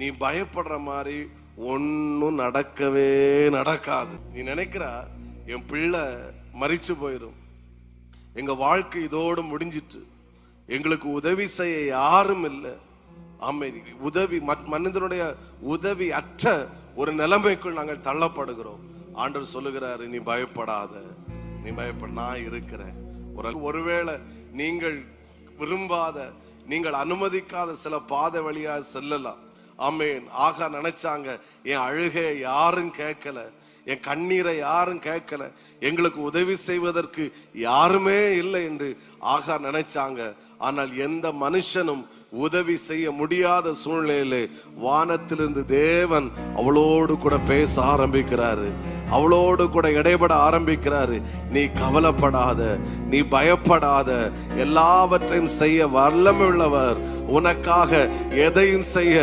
நீ பயப்படுற மாதிரி ஒன்னும் நடக்கவே நடக்காது. நீ நினைக்கிற என் பிள்ளை மரிச்சு போயிடும், எங்க வாழ்க்கை இதோடு முடிஞ்சிட்டு, எங்களுக்கு உதவி செய்ய யாரும் இல்லை. ஆமை, உதவி மனிதனுடைய உதவி அற்ற ஒரு நிலைமைக்குள் நாங்கள் தள்ளப்படுகிறோம். ஆண்டவர் சொல்லுகிறாரு, நீ பயப்படாத, நீ பயப்பட, நான் இருக்கிறேன். ஒருவேளை நீங்கள் விரும்பாத, நீங்கள் அனுமதிக்காத சில பாதை வழியா செல்லலாம். ஆமேன். ஆகா நினைச்சாங்க, என் அழுகை யாரும் கேட்கல, என் கண்ணீரை யாரும் கேட்கல, எங்களுக்கு உதவி செய்வதற்கு யாருமே இல்லை என்று ஆகா நினைச்சாங்க. ஆனால் எந்த மனுஷனும் உதவி செய்ய முடியாத சூழ்நிலையிலே வானத்திலிருந்து தேவன் அவளோடு கூட பேச ஆரம்பிக்கிறாரு, அவளோடு கூட இடைபட ஆரம்பிக்கிறாரு. நீ கவலைப்படாத, நீ பயப்படாத, எல்லாவற்றையும் செய்ய வல்லமை உள்ளவர், உனக்காக எதையும் செய்ய